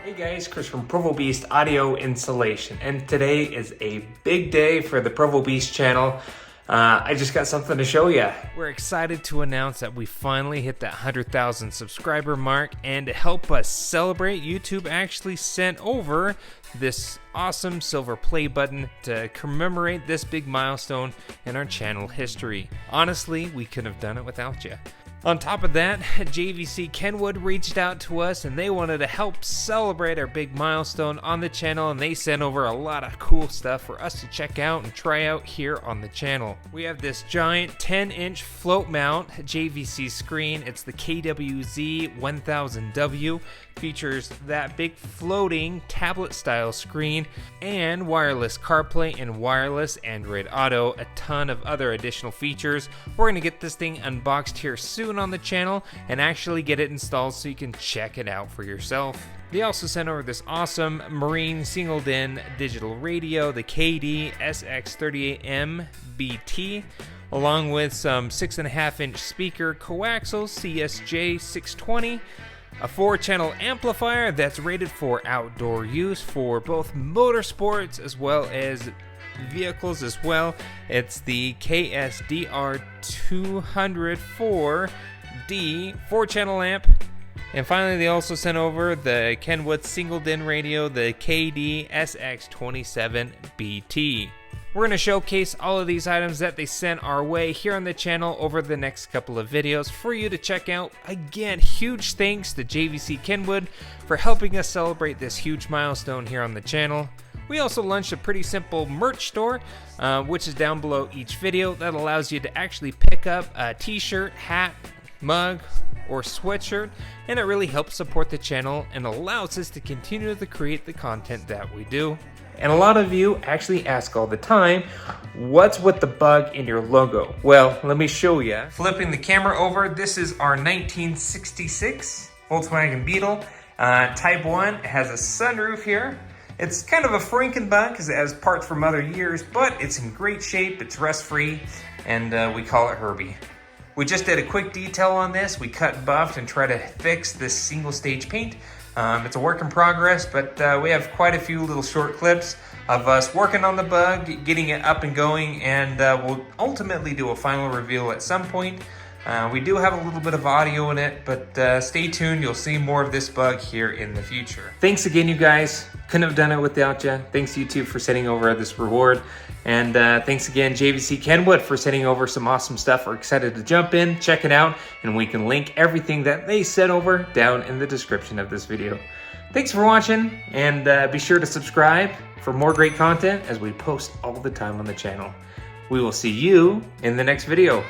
Hey guys, Chris from Provo Beast Audio Installation, and today is a big day for the Provo Beast channel. I just got something to show you. We're excited to announce that we finally hit that 100,000 subscriber mark, and to help us celebrate, YouTube actually sent over this awesome silver play button to commemorate this big milestone in our channel history. Honestly, we couldn't have done it without you. On top of that, JVC-Kenwood reached out to us and they wanted to help celebrate our big milestone on the channel, and they sent over a lot of cool stuff for us to check out and try out here on the channel. We have this giant 10-inch float mount JVC screen. It's the KWZ-1000W. Features that big floating tablet style screen and wireless CarPlay and wireless Android Auto, a ton of other additional features. We're going to get this thing unboxed here soon on the channel and actually get it installed so you can check it out for yourself. They also sent over this awesome Marine singled-in digital radio, the KD-SX38M BT, along with some 6.5-inch speaker coaxial CSJ620, a 4-channel amplifier that's rated for outdoor use for both motorsports as well as vehicles as well. It's the KSDR204D 4-channel amp. And finally, they also sent over the Kenwood singled-in radio, the KD-SX27BT. We're going to showcase all of these items that they sent our way here on the channel over the next couple of videos for you to check out. Again, huge thanks to JVC-Kenwood for helping us celebrate this huge milestone here on the channel. We also launched a pretty simple merch store, which is down below each video, that allows you to actually pick up a t-shirt, hat, mug, or sweatshirt, and it really helps support the channel and allows us to continue to create the content that we do. And a lot of you actually ask all the time, what's with the bug in your logo? Well, let me show you. Flipping the camera over, this is our 1966 Volkswagen Beetle. Type 1, it has a sunroof here. It's kind of a Frankenbug because it has parts from other years, but it's in great shape, it's rust-free, and we call it Herbie. We just did a quick detail on this. We cut, buffed, and tried to fix this single stage paint. It's a work in progress, but we have quite a few little short clips of us working on the bug, getting it up and going, and we'll ultimately do a final reveal at some point. We do have a little bit of audio in it, but stay tuned. You'll see more of this bug here in the future. Thanks again, you guys. Couldn't have done it without you. Thanks, YouTube, for sending over this reward. And thanks again, JVC-Kenwood, for sending over some awesome stuff. We're excited to jump in, check it out, and we can link everything that they sent over down in the description of this video. Thanks for watching, and be sure to subscribe for more great content as we post all the time on the channel. We will see you in the next video.